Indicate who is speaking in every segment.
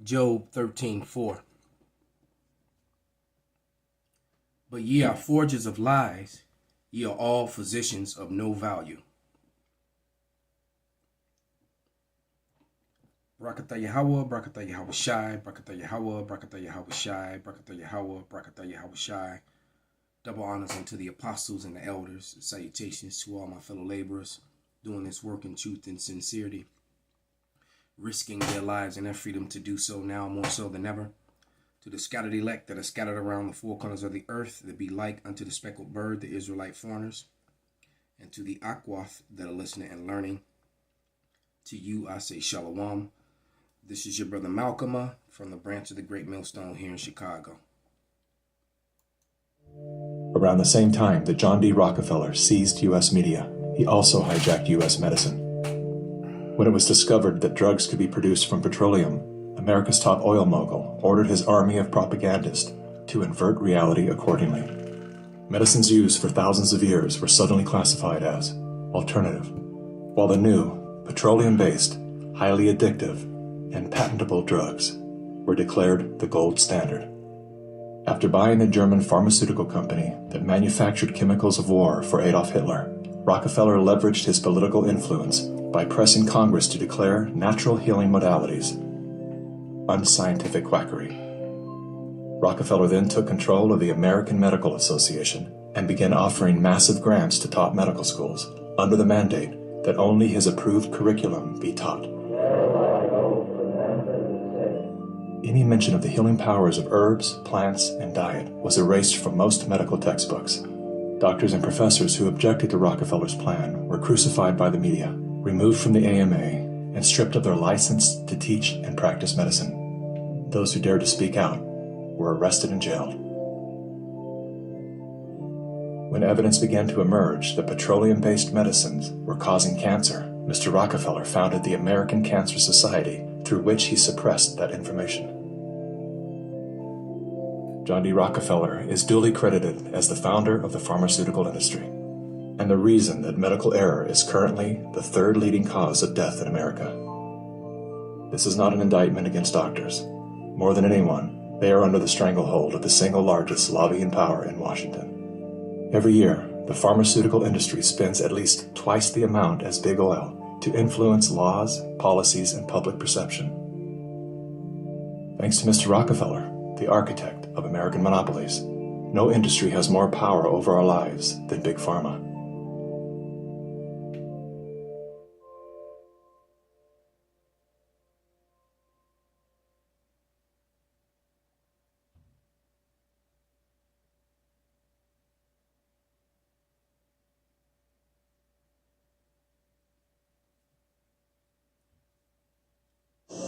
Speaker 1: Job 13:4. But ye are forgers of lies, ye are all physicians of no value. Brakatha Yahweh, Brakatha Yahweh Shai, Brakatha Yahweh, Brakatha Yahweh Shai, Brakatha Yahweh, Brakatha Yahweh Shai. Double honors unto the apostles and the elders. Salutations to all my fellow laborers doing this work in truth and sincerity, risking their lives and their freedom to do so now more so than ever. To the scattered elect that are scattered around the four corners of the earth, that be like unto the speckled bird, the Israelite foreigners, and to the Akwath that are listening and learning, to you I say Shalom. This is your brother Malcolm from the branch of the Great Millstone here in Chicago.
Speaker 2: Around the same time that John D. Rockefeller seized U.S. media, he also hijacked U.S. medicine. When it was discovered that drugs could be produced from petroleum, America's top oil mogul ordered his army of propagandists to invert reality accordingly. Medicines used for thousands of years were suddenly classified as alternative, while the new, petroleum-based, highly addictive, and patentable drugs were declared the gold standard. After buying a German pharmaceutical company that manufactured chemicals of war for Adolf Hitler, Rockefeller leveraged his political influence by pressing Congress to declare natural healing modalities unscientific quackery. Rockefeller then took control of the American Medical Association and began offering massive grants to top medical schools under the mandate that only his approved curriculum be taught. Any mention of the healing powers of herbs, plants, and diet was erased from most medical textbooks. Doctors and professors who objected to Rockefeller's plan were crucified by the media, removed from the AMA, and stripped of their license to teach and practice medicine. Those who dared to speak out were arrested and jailed. When evidence began to emerge that petroleum-based medicines were causing cancer, Mr. Rockefeller founded the American Cancer Society, through which he suppressed that information. John D. Rockefeller is duly credited as the founder of the pharmaceutical industry, and the reason that medical error is currently the third leading cause of death in America. This is not an indictment against doctors. More than anyone, they are under the stranglehold of the single largest lobbying power in Washington. Every year, the pharmaceutical industry spends at least twice the amount as big oil to influence laws, policies, and public perception. Thanks to Mr. Rockefeller, the architect of American monopolies, no industry has more power over our lives than Big Pharma.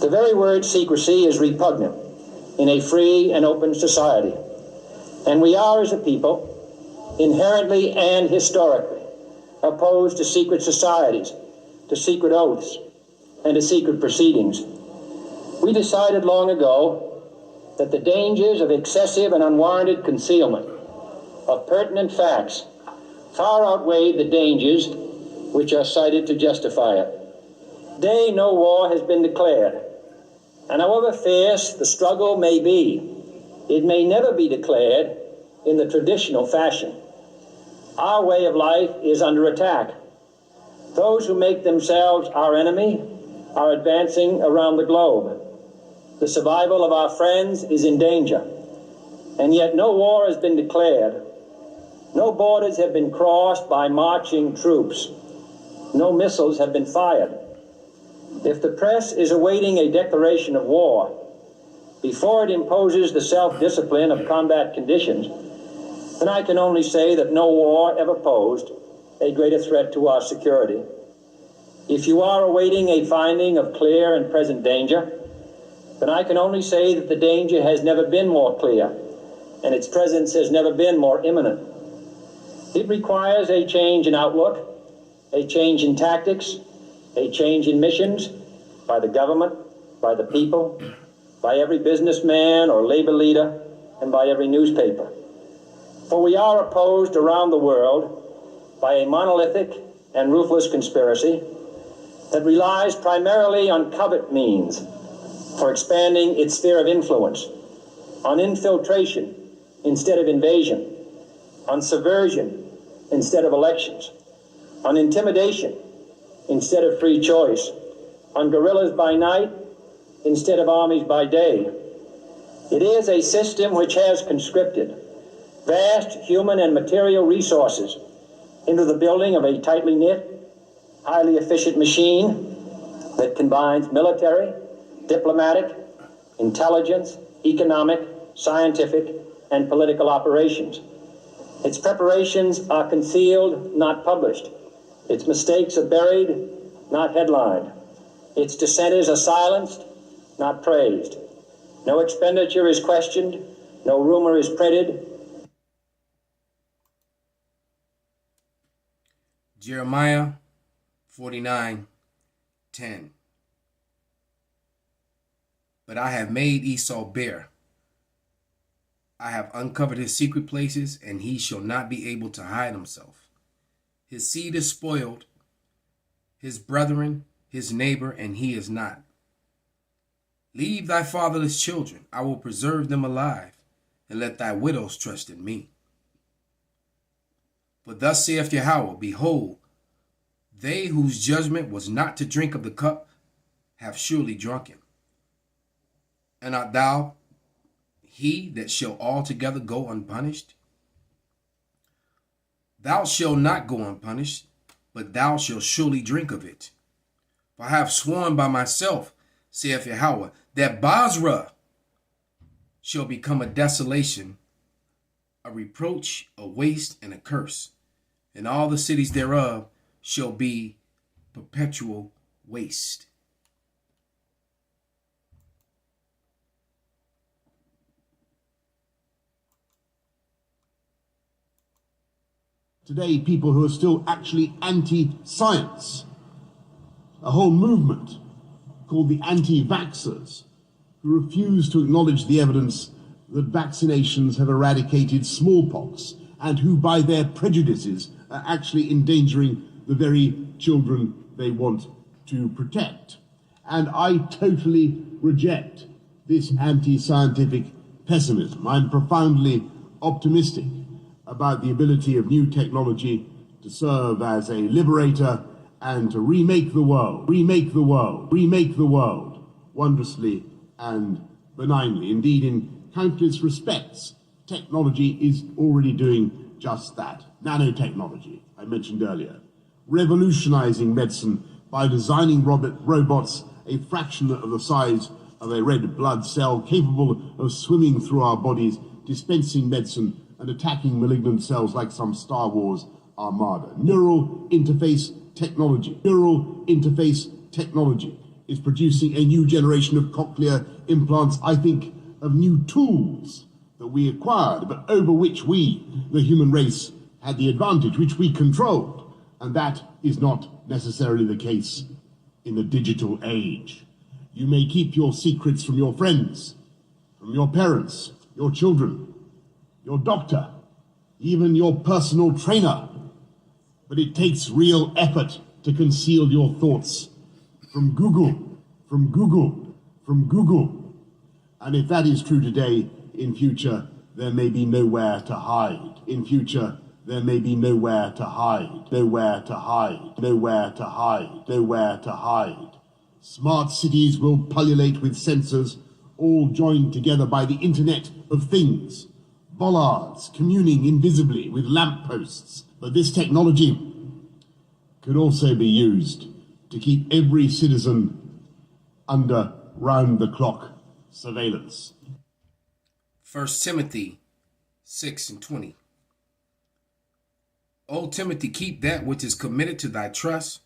Speaker 3: The very word secrecy is repugnant in a free and open society, and we are, as a people, inherently and historically opposed to secret societies, to secret oaths, and to secret proceedings. We decided long ago that the dangers of excessive and unwarranted concealment of pertinent facts far outweighed the dangers which are cited to justify it. Today, no war has been declared, and however fierce the struggle may be, it may never be declared in the traditional fashion. Our way of life is under attack. Those who make themselves our enemy are advancing around the globe. The survival of our friends is in danger, and yet no war has been declared. No borders have been crossed by marching troops. No missiles have been fired. If the press is awaiting a declaration of war before it imposes the self-discipline of combat conditions, then I can only say that no war ever posed a greater threat to our security. If you are awaiting a finding of clear and present danger, then I can only say that the danger has never been more clear, and its presence has never been more imminent. It requires a change in outlook, a change in tactics, a change in missions by the government, by the people, by every businessman or labor leader, and by every newspaper. For we are opposed around the world by a monolithic and ruthless conspiracy that relies primarily on covert means, for expanding its sphere of influence, on infiltration instead of invasion, on subversion instead of elections, on intimidation instead of free choice, on guerrillas by night instead of armies by day. It is a system which has conscripted vast human and material resources into the building of a tightly knit, highly efficient machine that combines military, diplomatic, intelligence, economic, scientific, and political operations. Its preparations are concealed, not published. Its mistakes are buried, not headlined. Its dissenters are silenced, not praised. No expenditure is questioned, no rumor is printed.
Speaker 1: Jeremiah 49:10. But I have made Esau bare. I have uncovered his secret places, and he shall not be able to hide himself. His seed is spoiled, his brethren, his neighbor, and he is not. Leave thy fatherless children, I will preserve them alive, and let thy widows trust in me. For thus saith Yahweh, behold, they whose judgment was not to drink of the cup have surely drunken. And art thou he that shall altogether go unpunished? Thou shalt not go unpunished, but thou shalt surely drink of it. For I have sworn by myself, saith Yahweh, that Basra shall become a desolation, a reproach, a waste, and a curse, and all the cities thereof shall be perpetual waste.
Speaker 4: Today, people who are still actually anti-science, a whole movement called the anti-vaxxers, who refuse to acknowledge the evidence that vaccinations have eradicated smallpox, and who, by their prejudices, are actually endangering the very children they want to protect. And I totally reject this anti-scientific pessimism. I'm profoundly optimistic about the ability of new technology to serve as a liberator and to remake the world wondrously and benignly. Indeed, in countless respects, technology is already doing just that. Nanotechnology, I mentioned earlier, revolutionizing medicine by designing robots a fraction of the size of a red blood cell, capable of swimming through our bodies, dispensing medicine and attacking malignant cells like some Star Wars armada. Neural interface technology is producing a new generation of cochlear implants. I think of new tools that we acquired, but over which we, the human race, had the advantage, which we controlled. And that is not necessarily the case in the digital age. You may keep your secrets from your friends, from your parents, your children, your doctor, even your personal trainer. But it takes real effort to conceal your thoughts from Google. And if that is true today, in future, there may be nowhere to hide. Smart cities will pullulate with sensors, all joined together by the Internet of Things. Bollards communing invisibly with lampposts. But this technology could also be used to keep every citizen under round-the-clock surveillance.
Speaker 1: 1 Timothy 6:20. O Timothy, keep that which is committed to thy trust,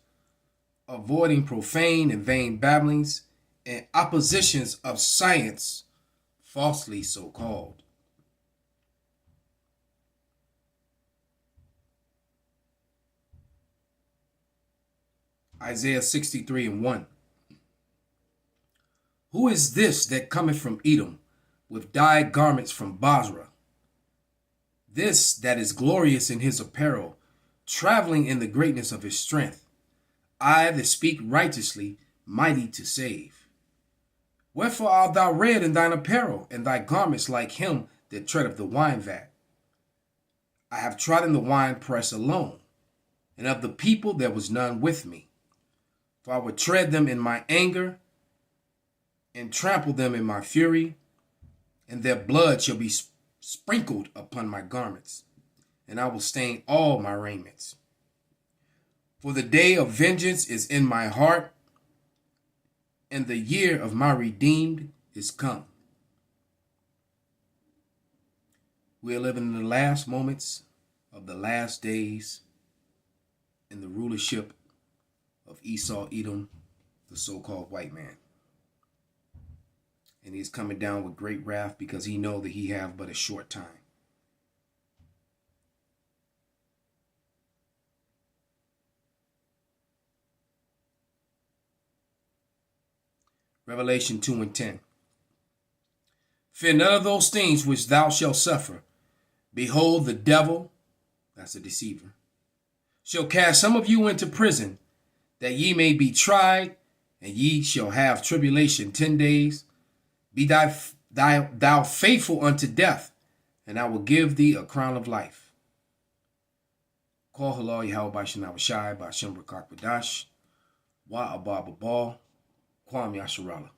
Speaker 1: avoiding profane and vain babblings and oppositions of science, falsely so called. Isaiah 63:1. Who is this that cometh from Edom, with dyed garments from Basra? This that is glorious in his apparel, traveling in the greatness of his strength. I that speak righteously, mighty to save. Wherefore art thou red in thine apparel, and thy garments like him that treadeth the wine vat? I have trodden the wine press alone, and of the people there was none with me. For I would tread them in my anger, and trample them in my fury, and their blood shall be sprinkled upon my garments, and I will stain all my raiments. For the day of vengeance is in my heart, and the year of my redeemed is come. We are living in the last moments of the last days in the rulership of Esau, Edom, the so-called white man. And he's coming down with great wrath because he know that he have but a short time. Revelation 2:10. Fear none of those things which thou shalt suffer. Behold, the devil, that's a deceiver, shall cast some of you into prison, that ye may be tried, and ye shall have tribulation 10 days. Be thou faithful unto death, and I will give thee a crown of life. Call halal Yahweh Bashan Awashai Bashem Rakak Wadash Wa Abba Babal Kwam Yasharala.